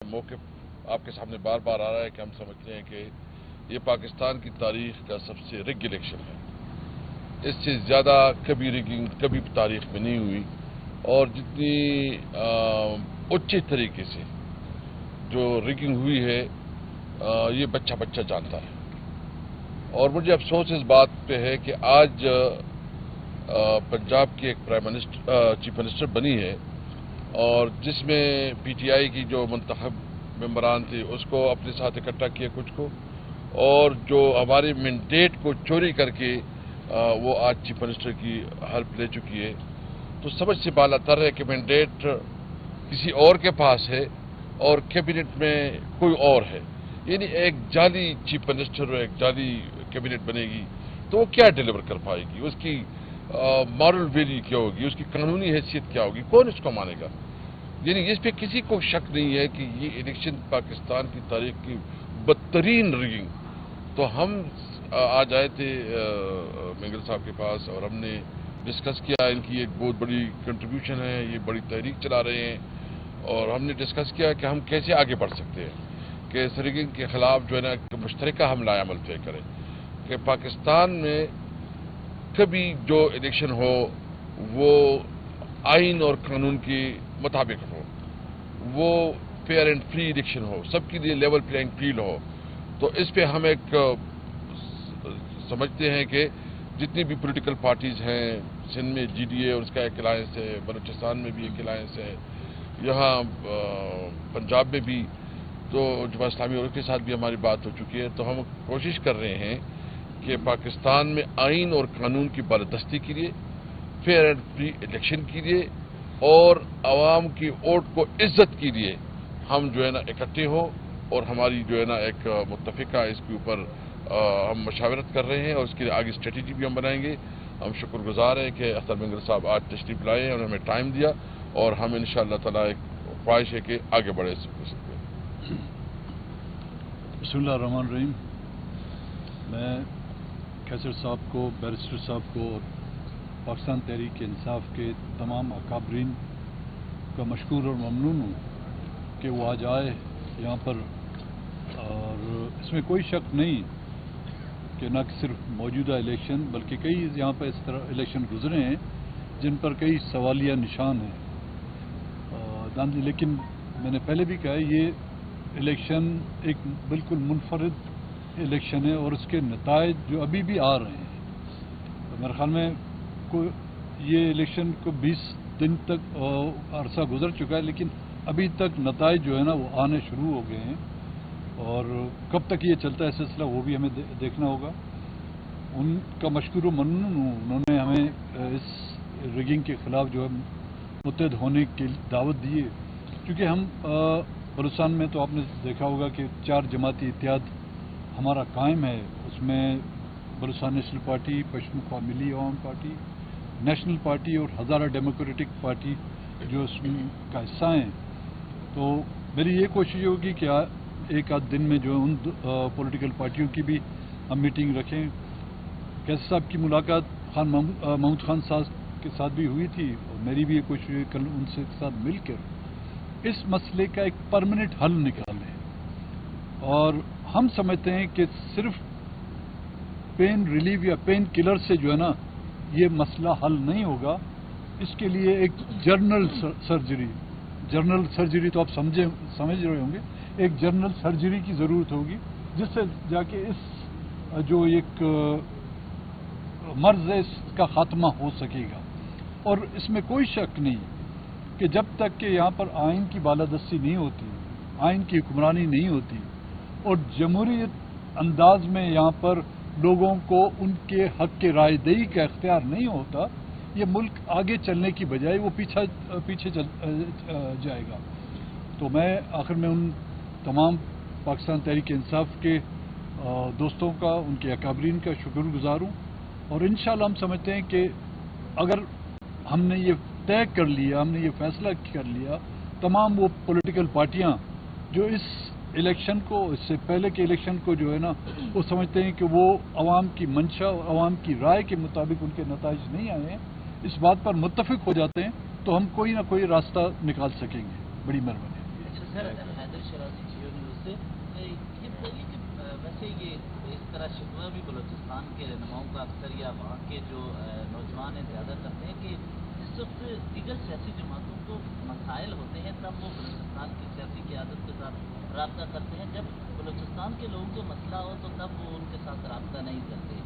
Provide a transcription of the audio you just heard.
موقف آپ کے سامنے بار بار آ رہا ہے کہ ہم سمجھتے ہیں کہ یہ پاکستان کی تاریخ کا سب سے رگ الیکشن ہے. اس سے زیادہ کبھی رگنگ کبھی تاریخ میں نہیں ہوئی، اور جتنی اچھے طریقے سے جو رگنگ ہوئی ہے یہ بچہ بچہ جانتا ہے. اور مجھے افسوس اس بات پہ ہے کہ آج پنجاب کی ایک چیف منسٹر بنی ہے، اور جس میں پی ٹی آئی کی جو منتخب ممبران تھے اس کو اپنے ساتھ اکٹھا کیا کچھ کو، اور جو ہمارے مینڈیٹ کو چوری کر کے وہ آج چیف منسٹر کی ہیلپ لے چکی ہے. تو سمجھ سے بالا تر ہے کہ مینڈیٹ کسی اور کے پاس ہے اور کیبنٹ میں کوئی اور ہے. یعنی ایک جعلی چیف منسٹر اور ایک جعلی کیبنٹ بنے گی تو وہ کیا ڈیلیور کر پائے گی؟ اس کی مارل ویلیو کیا ہوگی؟ اس کی قانونی حیثیت کیا ہوگی؟ کون اس کو مانے گا؟ یعنی اس پہ کسی کو شک نہیں ہے کہ یہ الیکشن پاکستان کی تاریخ کی بدترین رگنگ. تو ہم آج آئے تھے مینگل صاحب کے پاس اور ہم نے ڈسکس کیا. ان کی ایک بہت بڑی کنٹریبیوشن ہے، یہ بڑی تحریک چلا رہے ہیں، اور ہم نے ڈسکس کیا کہ ہم کیسے آگے بڑھ سکتے ہیں کہ اس رگنگ کے خلاف جو ہے نا مشترکہ حملہ عمل طے کریں کہ پاکستان میں کبھی جو الیکشن ہو وہ آئین اور قانون کے مطابق ہو، وہ فیئر اینڈ فری الیکشن ہو، سب کے لیے لیول پلینگ فیلڈ ہو. تو اس پہ ہم ایک سمجھتے ہیں کہ جتنی بھی پولیٹیکل پارٹیز ہیں، سندھ میں جی ڈی اے اور اس کا ایک الائنس ہے، بلوچستان میں بھی ایک الائنس ہے، یہاں پنجاب میں بھی تو جماعت اسلامی اور کے ساتھ بھی ہماری بات ہو چکی ہے. تو ہم کوشش کر رہے ہیں کہ پاکستان میں آئین اور قانون کی بالادستی کے لیے، فیئر اینڈ فری الیکشن کے لیے اور عوام کی ووٹ کو عزت کے لیے ہم جو ہے نا اکٹھے ہوں، اور ہماری جو ہے نا ایک متفقہ اس کے اوپر ہم مشاورت کر رہے ہیں، اور اس کے لیے آگے اسٹریٹجی بھی ہم بنائیں گے. ہم شکر گزار ہیں کہ اختر مینگل صاحب آج تشریف لائے ہیں اور ہمیں ٹائم دیا، اور ہم انشاءاللہ تعالی ایک خواہش ہے کہ آگے بڑھے سکتے ہیں. بسم اللہ الرحمن الرحیم. میں کیسر صاحب کو، بیرسٹر صاحب کو اور پاکستان تحریک انصاف کے تمام اکابرین کا مشکور اور ممنون ہوں کہ وہ آج آئے یہاں پر. اور اس میں کوئی شک نہیں کہ نہ صرف موجودہ الیکشن بلکہ کئی یہاں پر اس طرح الیکشن گزرے ہیں جن پر کئی سوالیہ نشان ہیں. لیکن میں نے پہلے بھی کہا یہ الیکشن ایک بالکل منفرد الیکشن ہے، اور اس کے نتائج جو ابھی بھی آ رہے ہیں. میرے خیال میں یہ الیکشن کو 20 دن تک عرصہ گزر چکا ہے، لیکن ابھی تک نتائج جو ہے نا وہ آنے شروع ہو گئے ہیں، اور کب تک یہ چلتا ہے سلسلہ وہ بھی ہمیں دیکھنا ہوگا. ان کا مشکور و ممنون ہوں، انہوں نے ہمیں اس رگنگ کے خلاف جو ہے متحد ہونے کی دعوت دی ہے. کیونکہ ہم بلوچستان میں تو آپ نے دیکھا ہوگا کہ 4 جماعتی اتحاد ہمارا قائم ہے. اس میں بلوچستان نیشنل پارٹی، پشتونخوا ملی عوام پارٹی، نیشنل پارٹی اور ہزارہ ڈیموکریٹک پارٹی جو اس کا حصہ ہیں. تو میری یہ کوشش ہوگی کہ ایک آدھ دن میں جو ان پولیٹیکل پارٹیوں کی بھی ہم میٹنگ رکھیں. کیسر صاحب کی ملاقات محمود خان صاحب کے ساتھ بھی ہوئی تھی، اور میری بھی یہ کوشش ہوئی کل ان سے ساتھ مل کر اس مسئلے کا ایک پرماننٹ حل نکالیں. اور ہم سمجھتے ہیں کہ صرف پین ریلیف یا پین کلر سے جو ہے نا یہ مسئلہ حل نہیں ہوگا. اس کے لیے ایک جنرل سرجری تو آپ سمجھ رہے ہوں گے، ایک جنرل سرجری کی ضرورت ہوگی جس سے جا کے اس جو ایک مرض ہے اس کا خاتمہ ہو سکے گا. اور اس میں کوئی شک نہیں کہ جب تک کہ یہاں پر آئین کی بالادستی نہیں ہوتی، آئین کی حکمرانی نہیں ہوتی، اور جمہوریت انداز میں یہاں پر لوگوں کو ان کے حق کے رائے دہی کا اختیار نہیں ہوتا، یہ ملک آگے چلنے کی بجائے وہ پیچھے جائے گا. تو میں آخر میں ان تمام پاکستان تحریک انصاف کے دوستوں کا، ان کے اکابرین کا شکر گزار ہوں. اور انشاءاللہ ہم سمجھتے ہیں کہ اگر ہم نے یہ طے کر لیا، ہم نے یہ فیصلہ کر لیا، تمام وہ پولیٹیکل پارٹیاں جو اس الیکشن کو، اس سے پہلے کے الیکشن کو جو ہے نا وہ سمجھتے ہیں کہ وہ عوام کی منشا اور عوام کی رائے کے مطابق ان کے نتائج نہیں آئے ہیں، اس بات پر متفق ہو جاتے ہیں تو ہم کوئی نہ کوئی راستہ نکال سکیں گے. بڑی مہربانی. پیچھے یہ اس طرح شکوہ بھی بلوچستان کے رہنماؤں کا اکثر یا وہاں کے جو نوجوان ہیں زیادہ کرتے ہیں کہ جس وقت دیگر سیاسی جماعتوں کو مسائل ہوتے ہیں تب وہ بلوچستان کی سیاسی قیادت کے ساتھ رابطہ کرتے ہیں، جب بلوچستان کے لوگوں کو مسئلہ ہو تو تب وہ ان کے ساتھ رابطہ نہیں کرتے.